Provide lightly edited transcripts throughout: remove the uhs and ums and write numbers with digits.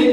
1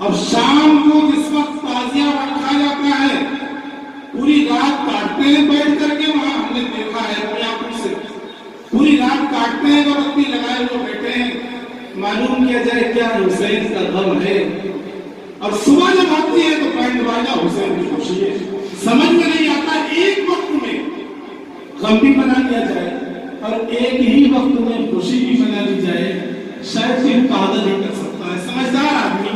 اور شام کو جس وقت تعزیہ رکھا جاتا ہے پوری رات کاٹتے ہیں بیٹھ کر کے وہاں، ہم نے دیکھا ہے اپنی آنکھوں سے، پوری رات کاٹتے ہیں اور اپنی لگائے ہوئے بیٹھے ہیں، معلوم کیا جائے کیا حسین کا غم ہے، اور صبح جب آتی ہے تو بینڈ باجا حسین کی خوشی ہے۔ سمجھ میں نہیں آتا ایک وقت میں غم بھی بنا لیا جائے اور ایک ہی وقت میں خوشی بھی بنا لی جائے، شاید کوئی پاگل نہیں کر سکتا ہے۔ سمجھدار آدمی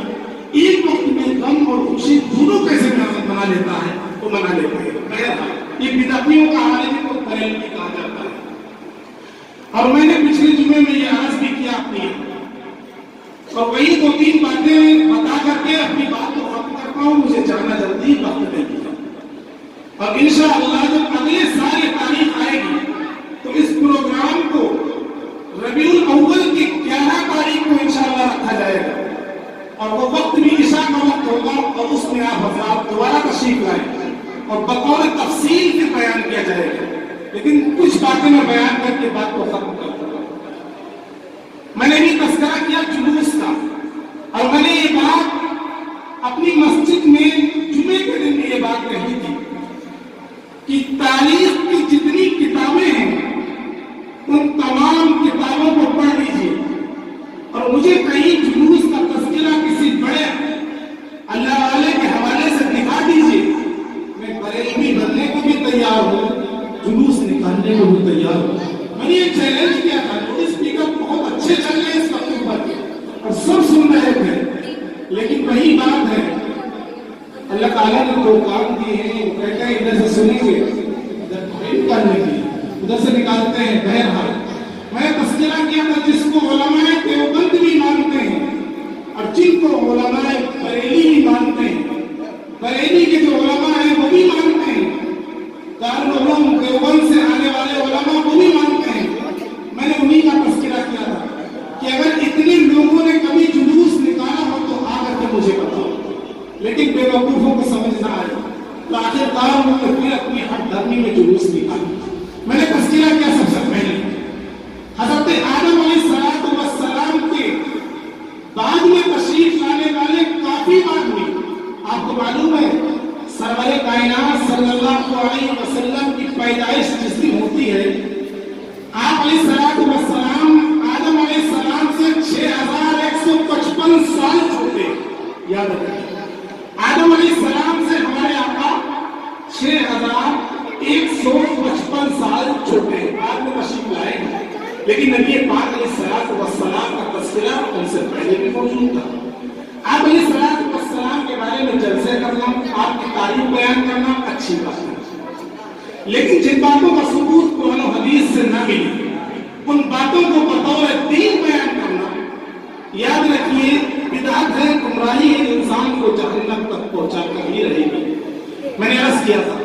ایک وقت میں غم اور خوشی دونوں کیسے بنا لیتا ہے، وہ بنا لیتا ہے۔ یہ بدعتیوں کا حال ہے کو بریلوی کہا جاتا ہے۔ اور میں نے پچھلے جمعے میں یہ عرض بھی کیا اپنی، اور وہی دو تین باتیں بتا کر کے اپنی بات کو ختم کرتا ہوں، مجھے جانا جلدی وقت نہیں کیا، اور انشاءاللہ جب اگلے سال یہ تاریخ آئے گی تو اس پروگرام کو ربیع الاول کی 11 تاریخ کو انشاءاللہ رکھا جائے گا، اور وہ وقت بھی عشاء کا وقت ہوگا، اور اس میں آپ حضرات دوبارہ تشریف لائیں اور بطور تفصیل سے بیان کیا جائے گا، لیکن کچھ باتیں میں بیان کر کے بات کو ختم کرتا ہوں۔ میں نے بھی تذکرہ کیا جلوس کا، اور میں نے یہ بات اپنی مسجد میں جمعے کے دن میں یہ بات کہی تھی کہ تاریخ کی جتنی کتابیں ہیں ان تمام کتابوں کو پڑھ لیجیے، اور مجھے کہیں جلوس کا تذکرہ کسی بڑے اللہ والے کے حوالے سے دکھا دیجیے، میں بریلوی بننے کو بھی تیار ہوں، جلوس نکالنے کو بھی تیار ہوں۔ میں نے یہ چیلنج کیا تھا، اسپیکر بہت اچھے چل رہے اس وقت پر اور سب سن رہے تھے، لیکن وہی بات ہے اللہ تعالیٰ نے دو کام دیے ہیں، وہ کہتے ہیں ادھر سے سنیں گے ادھر نکالنے کی، ادھر سے نکالتے ہیں۔ بہرحال میں تذکرہ کیا تھا جس کو علماء دیوبند بھی مانتے ہیں اور جن کو علماء بریلی بھی مانتے ہیں، بریلی کے جو علماء ہیں وہ بھی مانتے ہیں، دارالعلوم دیوبند سے آنے والے علماء وہ بھی مانتے ہیں، میں نے انہی کا تذکرہ کیا تھا کہ اگر اتنے لوگوں نے کبھی جلوس نکالا ہو تو آ کر کے مجھے بتاؤ، لیکن بے وقوفوں کو سمجھ نہ آئے تو آخر کار انہوں نے پھر اپنی حق دھرمی میں جلوس نکالا۔ میں نے تذکرہ کیا سب سے پہلے حضرت آدم علیہ السلام کے بعد میں تشریف لانے والے کافی آدمی، آپ کو معلوم ہے سرور کائنات صلی اللہ علیہ وسلم کی پیدائش جس دن ہوتی ہے، آپ علیہ السلام آدم علیہ السلام سے 6155 سال چھوٹے، یاد رکھیں آدم علیہ السلام سے ہمارے آقا 6155 سال چھوٹے، بعد میں تشریف لائے گا، لیکن نبی پاک علیہ السلام کا تذکرہ ان سے پہلے بھی موجود تھا۔ آپ علیہ السلام کے بارے میں جلسے کرنا، آپ کی تاریخ بیان کرنا اچھی بات ہے، لیکن جن باتوں کا ثبوت قرآن و حدیث سے نہ ملی ان باتوں کو بطور دین بیان کرنا، یاد رکھیے بدعت ہے، گمراہی ہے، انسان کو جہنم تک پہنچا کر ہی رہے گی۔ میں نے عرض کیا تھا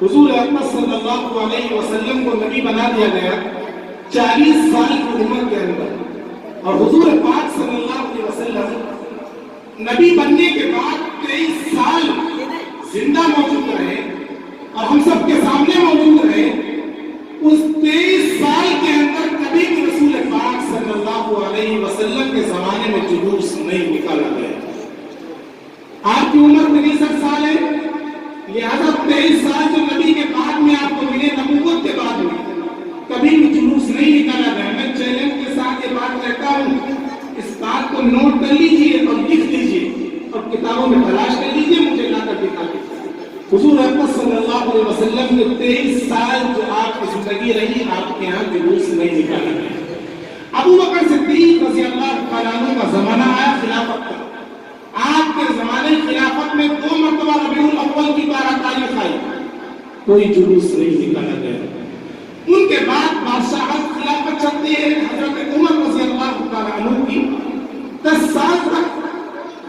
حضور اکرم صلی اللہ علیہ وسلم کو نبی بنا دیا گیا 40 سال کی عمر کے اندر، اور حضور پاک صلی اللہ علیہ وسلم نبی بننے کے بعد 23 سال زندہ موجود رہے اور ہم سب کے سامنے موجود رہے۔ اس 23 سال کے اندر کبھی بھی رسول پاک صلی اللہ علیہ وسلم کے زمانے میں جلوس نہیں نکالا گیا۔ آپ کی عمر 63 سال ہے، لہذا 23 سال جو نبی کے بعد میں آپ کو ملے، نبوت کے بعد میں کبھی بھی جلوس نہیں نکالا گیا۔ میں چیلنج کے ساتھ یہ بات کہتا ہوں، اس بات کو نوٹ کر لیجئے اور لکھ لیجئے اور کتابوں میں تلاش کر لیجئے، مجھے لا کر دکھا دیجئے۔ حضور اکرم صلی اللہ علیہ وسلم کے 23 سال جو آپ کی زندگی رہی، آپ کے یہاں جلوس نہیں نکالا گیا۔ ابو بکر صدیق رضی اللہ تعالیٰ عنہ کا زمانہ آیا خلافت کا، آپ کے زمانے خلافت میں 2 مرتبہ ربیع الاول کی 12 تاریخ آئی، کوئی جلوس نہیں نکالا گیا۔ ان کے بعد بادشاہت خلافت چلتی ہے حضرت عمر رضی اللہ تعالیٰ عنہ کی، 10 سال تک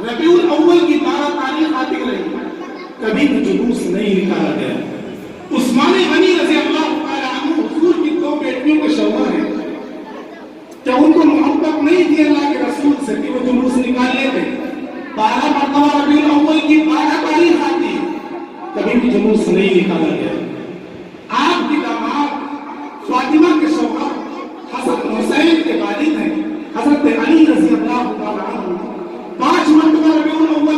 ربیع الاول کی 12 تاریخ آتی رہی، کبھی بھی جلوس نہیں نکالا گیا۔ عثمان غنی رضی اللہ تعالیٰ عنہ حضور کی 2 بیٹیوں کے شوہر ہیں، کیا ان کو محبت نہیں تھی اللہ کے رسول سے کہ وہ جلوس نکال لیتے؟ 12 مرتبہ ربیع الاول کی 12 تاریخ آتی، کبھی بھی جلوس نہیں نکالا گیا۔ آپ کی داماد فاطمہ کے شوہر حسن حسین کے والد ہیں حضرت علی رضی اللہ تعالیٰ عنہ، 5 مرتبہ ربیع الاول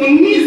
19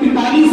45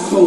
100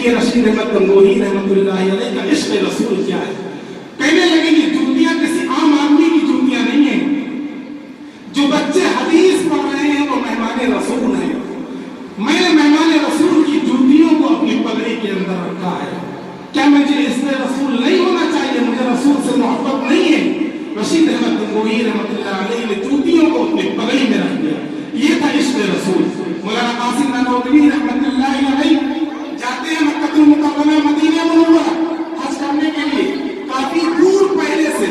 دیکھیے رشید احمد گنگوہی رحمۃ اللہ علیہ کا عشق رسول کیا ہے. کہنے لگے کہ جوتیاں کسی عام آدمی کی جوتیاں نہیں ہیں. جو بچے حدیث پڑھ رہے ہیں وہ مہمان رسول ہیں. میں نے مہمان رسول کی جوتیوں کو اپنی پگڑی کے اندر رکھا ہے. کیا مجھے اس میں رسول نہیں ہونا چاہیے؟ مجھے رسول سے محبت نہیں ہے. رشید احمد گنگوہی رحمۃ اللہ علیہ نے جوتیوں کو اپنی پگڑی میں رکھ دیا. یہ تھا عشق رسول. مولانا قاسم نانوتوی رحمۃ اللہ علیہ جاتے ہیں مکہ المکرمہ مدینہ منورہ حج کرنے کے لیے. کافی دور پہلے سے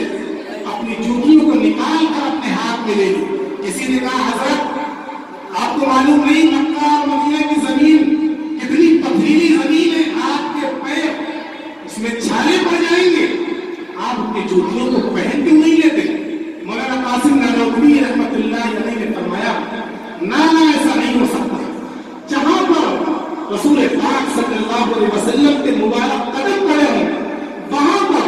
اپنی جوتیوں کو نکال کر اپنے ہاتھ میں لے لی. کسی نے کہا حضرت آپ کو معلوم نہیں مکہ اور مدینہ کی زمین کتنی پتھریلی زمین ہے، آپ کے پیر اس میں چھالے پڑ جائیں گے، آپ اپنی جوتیوں کو پہن کیوں نہیں لیتے؟ مولانا قاسم نانوتوی رحمۃ اللہ علیہ نے فرمایا نہ ایسا نہیں ہو سکتا. جہاں پر رسول پاک صلی اللہ علیہ وسلم کے مبارک قدم پڑے ہوں وہاں پر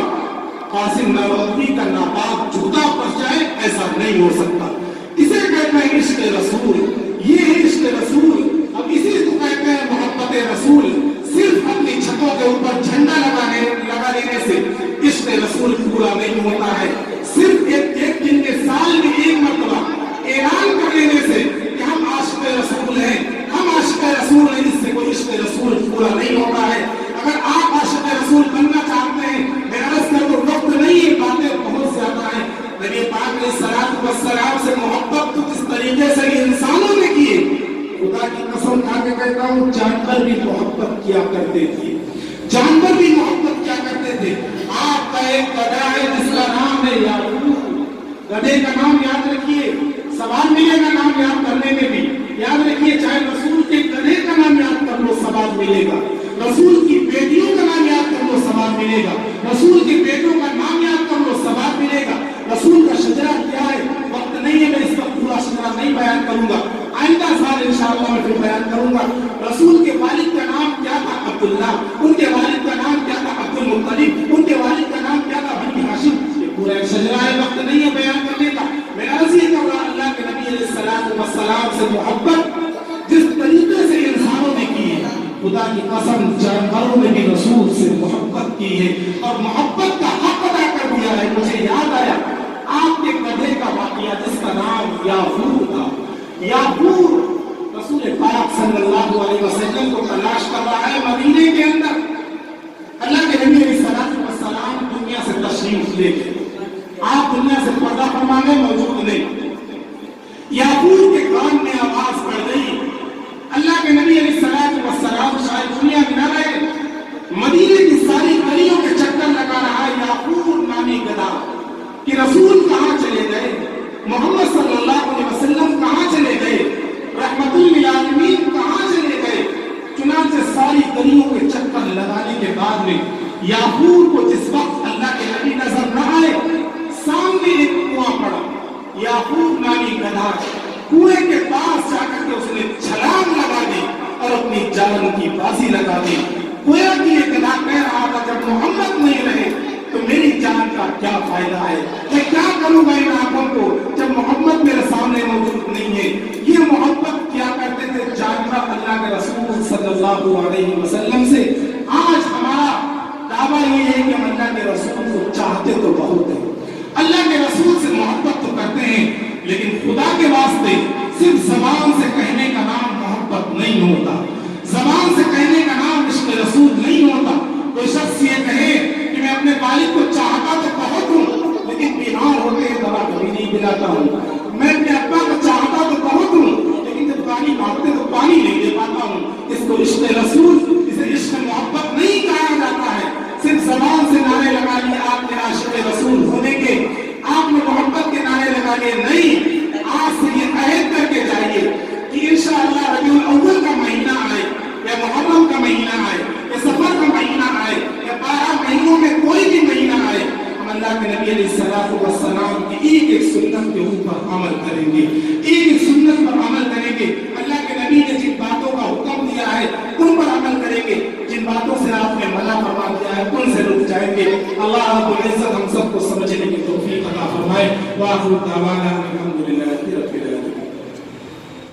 قاسم نانوتوی کا ناپاک جوتا پڑ جائے، ایسا نہیں ہو سکتا. اسے کہتے ہیں عشق رسول. یہ ہے عشق رسول. اب اسی کو کہتے ہیں محبت رسول. صرف اپنی چھتوں کے اوپر جھنڈا لگا دینے سے عشق رسول پورا نہیں ہوتا ہے. صرف ایک دن کے سال میں ایک مرتبہ اعلان کر دینے سے کہ ہم عاشق رسول ہیں، ہم عاشق رسول ہیں، اس سے کوئی عشق رسول پورا نہیں ہوتا ہے. اگر آپ عاشق رسول بننا چاہتے ہیں، میں عرض کروں وقت نہیں ہے، باتیں بہت زیادہ ہیں. نبی پاک علیہ الصلوۃ والسلام سے محبت تو جس طریقے سے انسانوں نے کی ہے، خدا کی قسم کھا کے کہتا ہوں جانور بھی محبت کیا کرتے تھے. جانور بھی محبت کیا کرتے تھے. آپ کا ایک گدھا ہے جس کا نام ہے یعقوب. گدھے کا نام یاد رکھیے، سوال ملے گا نام یاد کرنے میں بھی. یاد رکھیے چاہے رسول کے گدھے کا نام یاد کر لو سوال ملے گا. رسول کی بیٹیوں کا نام یاد کر لو سوال ملے گا. رسول کی بیٹوں کا نام یاد کر لو سوال ملے گا. رسول کا شجرہ کیا ہے؟ وقت نہیں ہے، میں اس کا پورا شجرہ نہیں بیان کروں گا. آئندہ سال انشاءاللہ میں پھر بیان کروں گا. رسول کے والد کا نام کیا تھا؟ عبداللہ. ان کے والد کا نام کیا تھا؟ عبد المطلب. ان کے والد کا نام کیا تھا؟ بنی ہاشم. یہ پورا ایک شجرہ ہے، وقت نہیں ہے بیان کرنے کا. میں عرض یہ کر رہا اللہ کے نبی علیہ الصلوۃ والسلام سے محبت جس طریقے سے انسانوں نے کی ہے، خدا کی قسم جانوروں نے بھی رسول سے محبت کی ہے اور محبت کا حق ادا کر دیا ہے. مجھے یاد آیا آپ کے گدھے کا واقعہ جس کا نام یافور تھا. یافور رسول پاک صلی اللہ علیہ وسلم کو تلاش کر رہا ہے مدینے کے اندر. اللہ کے نبی علیہ الصلوۃ والسلام دنیا سے تشریف لے گئے. آپ دنیا سے پردہ فرمانے موجود نہیں. یافور کے کان میں آواز پڑ گئی. اللہ کے نبی علیہ الصلوۃ والسلام شاید دنیا میں نہ رہے، مدینے کی ساری گلیوں کے چکر لگا رہا ہے یافور نامی گدھا کہ رسول کہاں چلے گئے، محمد صلی اللہ علیہ وسلم کہاں چلے گئے، رحمت للعالمین کہاں چلے گئے. چنانچہ ساری گلیوں کے چکر لگانے کے بعد میں یافور کو جس وقت اللہ کے نبی نظر نہ آئے، سامنے ایک کنواں پڑا. یافور نامی گدھا کنویں کے پاس جا کر کے اس نے چھلانگ لگا دی اور اپنی جان کی بازی لگا دی. گویا کہ یہ گدھا کہہ رہا تھا جب محمد نہیں رہے تو میری جان کا کیا فائدہ ہے، میں کیا کروں گا ان آنکھوں کو جب محمد میرے سامنے موجود نہیں ہے. یہ محبت کیا کرتے تھے جانور اللہ کے رسول صلی اللہ علیہ وسلم سے. آج ہمارا دعویٰ یہ ہے کہ ہم اللہ کے رسول کو چاہتے تو بہت ہیں، اللہ کے رسول سے محبت تو کرتے ہیں، لیکن خدا کے واسطے صرف زبان سے کہنے کا نام محبت نہیں ہوتا، زبان سے کہنے کا نام عشق رسول نہیں ہوتا. کوئی شخص یہ کہے کہ میں اپنے والد کو چاہتا تو بہت ہوں لیکن بیمار ہوتے ہیں دوا کبھی نہیں پلاتا ہوں. میں اپنے ابا کو چاہتا تو بہت ہوں لیکن جب پانی مانگتے تو پانی نہیں دے پاتا ہوں. اس کو عشق رسول، اسے عشق محبت نہیں کہا جاتا ہے. صرف زبان سے نعرے لگا لیے آپ نے عاشق رسول ہونے کے، آپ نے محبت کے نعرے لگا لیے نہیں. آج سے یہ عہد کر کے جائیے کہ انشاءاللہ ربیع الاول کا مہینہ آئے یا محرم کا مہینہ آئے یا سفر کا مہینہ آئے یا 12 مہینوں میں کوئی بھی مہینہ آئے، ہم اللہ کے نبی علیہ الصلوۃ والسلام کی ایک ایک سنت کے اوپر عمل کریں گے، ایک ایک سنت پر عمل کریں گے. اللہ کے نبی نے جن باتوں کا حکم دیا ہے ان پر عمل کریں گے، جن باتوں سے آپ نے منع فرما دیا ہے ان سے رک جائیں گے. اللہ رب العزت ہم سب کو سمجھنے کی توفیق عطا فرمائے. وآخر دعوانا الحمدللہ رب العالمین.